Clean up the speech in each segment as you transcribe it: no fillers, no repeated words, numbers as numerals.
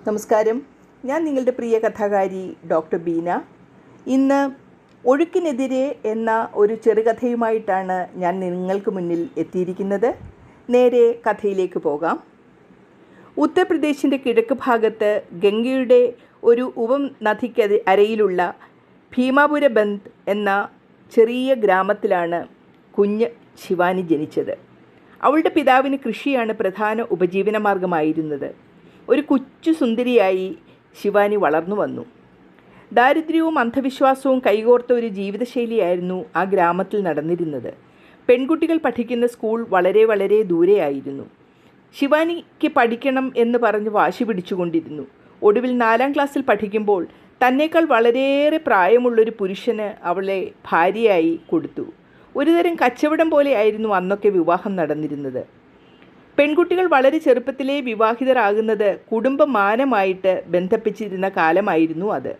നമസ്കാരം. ഞാൻ നിങ്ങളുടെ പ്രിയ കഥാകാരി ഡോക്ടർ ബീന. ഇന്ന് ഒഴുക്കിനെതിരെ എന്ന ഒരു ചെറുകഥയുമായിട്ടാണ് ഞാൻ നിങ്ങൾക്ക് മുന്നിൽ എത്തിയിരിക്കുന്നത്. നേരെ കഥയിലേക്ക് പോകാം. ഉത്തർപ്രദേശിൻ്റെ കിഴക്ക് ഭാഗത്ത് ഗംഗയുടെ ഒരു ഉപനദിക്ക് അരയിലുള്ള ഭീമാപുര ബന്ദ് എന്ന ചെറിയ ഗ്രാമത്തിലാണ് കുഞ്ഞ് ശിവാനി ജനിച്ചത്. അവളുടെ പിതാവിന് കൃഷിയാണ് പ്രധാന ഉപജീവനമാർഗമായിരുന്നത്. ഒരു കൊച്ചു സുന്ദരിയായി ശിവാനി വളർന്നു വന്നു. ദാരിദ്ര്യവും അന്ധവിശ്വാസവും കൈകോർത്ത ഒരു ജീവിതശൈലിയായിരുന്നു ആ ഗ്രാമത്തിൽ നടന്നിരുന്നത്. പെൺകുട്ടികൾ പഠിക്കുന്ന സ്കൂൾ വളരെ വളരെ ദൂരെയായിരുന്നു. ശിവാനിക്ക് പഠിക്കണം എന്ന് പറഞ്ഞ് വാശി പിടിച്ചുകൊണ്ടിരുന്നു. ഒടുവിൽ 4ാം ക്ലാസ്സിൽ പഠിക്കുമ്പോൾ തന്നേക്കാൾ വളരെയേറെ പ്രായമുള്ളൊരു പുരുഷന് അവളെ ഭാര്യയായി കൊടുത്തു. ഒരുതരം കച്ചവടം പോലെയായിരുന്നു അന്നൊക്കെ വിവാഹം നടന്നിരുന്നത്. പെൺകുട്ടികൾ വളരെ ചെറുപ്പത്തിലേ വിവാഹിതരാകുന്നത് കുടുംബമാനമായിട്ട് ബന്ധപ്പിച്ചിരുന്ന കാലമായിരുന്നു അത്.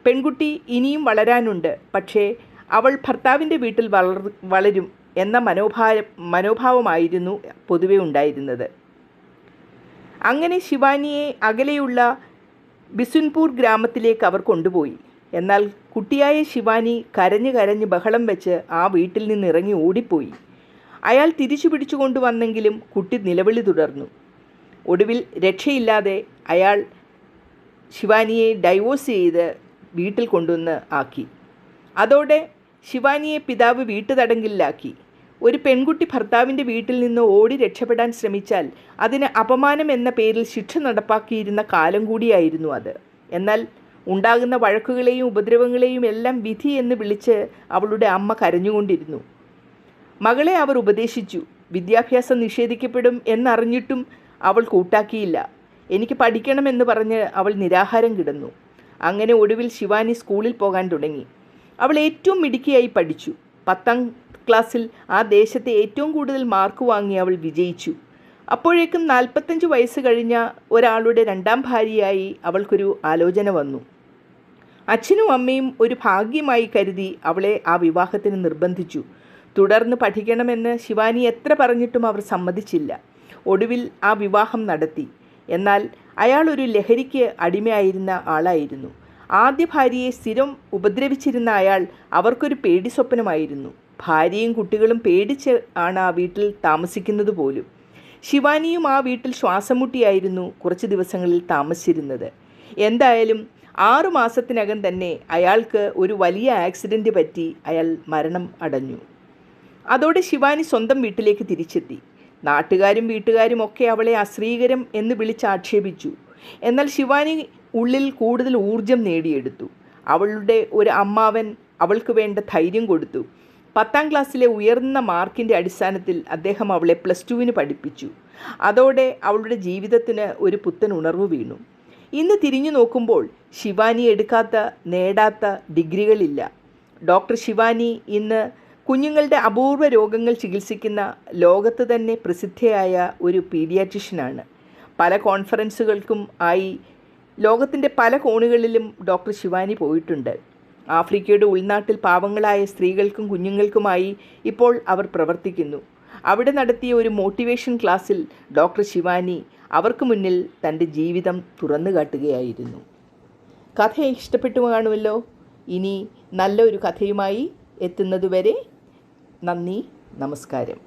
പെൺകുട്ടി ഇനിയും വളരാനുണ്ട്, പക്ഷേ അവൾ ഭർത്താവിൻ്റെ വീട്ടിൽ വളരും എന്ന മനോഭാവമായിരുന്നു പൊതുവെ ഉണ്ടായിരുന്നത്. അങ്ങനെ ശിവാനിയെ അകലെയുള്ള ബിസുൻപൂർ ഗ്രാമത്തിലേക്ക് അവർ കൊണ്ടുപോയി. എന്നാൽ കുട്ടിയായ ശിവാനി കരഞ്ഞ് കരഞ്ഞ് ബഹളം വെച്ച് ആ വീട്ടിൽ നിന്ന് ഇറങ്ങി ഓടിപ്പോയി. അയാൾ തിരിച്ചു പിടിച്ചു കൊണ്ടുവന്നെങ്കിലും കുട്ടി നിലവിളി തുടർന്നു. ഒടുവിൽ രക്ഷയില്ലാതെ അയാൾ ശിവാനിയെ ഡൈവോഴ്സ് ചെയ്ത് വീട്ടിൽ കൊണ്ടുവന്ന് ആക്കി. അതോടെ ശിവാനിയെ പിതാവ് വീട്ടുതടങ്കലിലാക്കി. ഒരു പെൺകുട്ടി ഭർത്താവിൻ്റെ വീട്ടിൽ നിന്ന് ഓടി രക്ഷപ്പെടാൻ ശ്രമിച്ചാൽ അതിന് അപമാനം എന്ന പേരിൽ ശിക്ഷ നടപ്പാക്കിയിരുന്ന കാലം കൂടിയായിരുന്നു അത്. എന്നാൽ ഉണ്ടാകുന്ന വഴക്കുകളെയും ഉപദ്രവങ്ങളെയും എല്ലാം വിധി എന്ന് വിളിച്ച് അവളുടെ അമ്മ കരഞ്ഞുകൊണ്ടിരുന്നു. മകളെ അവർ ഉപദേശിച്ചു. വിദ്യാഭ്യാസം നിഷേധിക്കപ്പെടും എന്നറിഞ്ഞിട്ടും അവൾ കൂട്ടാക്കിയില്ല. എനിക്ക് പഠിക്കണമെന്ന് പറഞ്ഞ് അവൾ നിരാഹാരം കിടന്നു. അങ്ങനെ ഒടുവിൽ ശിവാനി സ്കൂളിൽ പോകാൻ തുടങ്ങി. അവൾ ഏറ്റവും മിടുക്കിയായി പഠിച്ചു. 10ാം ക്ലാസ്സിൽ ആ ദേശത്തെ ഏറ്റവും കൂടുതൽ മാർക്ക് വാങ്ങി അവൾ വിജയിച്ചു. അപ്പോഴേക്കും 45 വയസ്സ് കഴിഞ്ഞ ഒരാളുടെ 2ാം ഭാര്യയായി അവൾക്കൊരു ആലോചന വന്നു. അച്ഛനും അമ്മയും ഒരു ഭാഗ്യമായി കരുതി അവളെ ആ വിവാഹത്തിന് നിർബന്ധിച്ചു. തുടർന്ന് പഠിക്കണമെന്ന് ശിവാനി എത്ര പറഞ്ഞിട്ടും അവർ സമ്മതിച്ചില്ല. ഒടുവിൽ ആ വിവാഹം നടത്തി. എന്നാൽ അയാൾ ഒരു ലഹരിക്ക് അടിമയായിരുന്ന ആളായിരുന്നു. ആദ്യ ഭാര്യയെ സ്ഥിരം ഉപദ്രവിച്ചിരുന്ന അയാൾ അവർക്കൊരു പേടി സ്വപ്നമായിരുന്നു. ഭാര്യയും കുട്ടികളും പേടിച്ച് ആണ് ആ വീട്ടിൽ താമസിക്കുന്നത് പോലും. ശിവാനിയും ആ വീട്ടിൽ ശ്വാസം മുട്ടിയായിരുന്നു കുറച്ച് ദിവസങ്ങളിൽ താമസിച്ചിരുന്നത്. എന്തായാലും 6 മാസത്തിനകം തന്നെ അയാൾക്ക് ഒരു വലിയ ആക്സിഡൻറ്റ് പറ്റി അയാൾ മരണം അടഞ്ഞു. അതോടെ ശിവാനി സ്വന്തം വീട്ടിലേക്ക് തിരിച്ചെത്തി. നാട്ടുകാരും വീട്ടുകാരും ഒക്കെ അവളെ അശ്രീകരം എന്ന് വിളിച്ചാക്ഷേപിച്ചു. എന്നാൽ ശിവാനി ഉള്ളിൽ കൂടുതൽ ഊർജം നേടിയെടുത്തു. അവളുടെ ഒരു അമ്മാവൻ അവൾക്ക് വേണ്ട ധൈര്യം കൊടുത്തു. 10ാം ക്ലാസ്സിലെ ഉയർന്ന മാർക്കിൻ്റെ അടിസ്ഥാനത്തിൽ അദ്ദേഹം അവളെ +2 പഠിപ്പിച്ചു. അതോടെ അവളുടെ ജീവിതത്തിന് ഒരു പുത്തൻ ഉണർവ് വീണു. ഇന്ന് തിരിഞ്ഞു നോക്കുമ്പോൾ ശിവാനി എടുക്കാത്ത നേടാത്ത ഡിഗ്രികളില്ല. ഡോക്ടർ ശിവാനി ഇന്ന് കുഞ്ഞുങ്ങളുടെ അപൂർവ രോഗങ്ങൾ ചികിത്സിക്കുന്ന ലോകത്ത് തന്നെ പ്രസിദ്ധയായ ഒരു പീഡിയാട്രിഷ്യനാണ്. പല കോൺഫറൻസുകൾക്കും ആയി ലോകത്തിൻ്റെ പല കോണുകളിലും ഡോക്ടർ ശിവാനി പോയിട്ടുണ്ട്. ആഫ്രിക്കയുടെ ഉൾനാട്ടിൽ പാവങ്ങളായ സ്ത്രീകൾക്കും കുഞ്ഞുങ്ങൾക്കുമായി ഇപ്പോൾ അവർ പ്രവർത്തിക്കുന്നു. അവിടെ നടത്തിയ ഒരു മോട്ടിവേഷൻ ക്ലാസ്സിൽ ഡോക്ടർ ശിവാനി അവർക്ക് മുന്നിൽ തൻ്റെ ജീവിതം തുറന്നു കാട്ടുകയായിരുന്നു. കഥ ഇഷ്ടപ്പെട്ടു കാണുമല്ലോ. ഇനി നല്ലൊരു കഥയുമായി എത്തുന്നതുവരെ നന്ദി, നമസ്കാരം.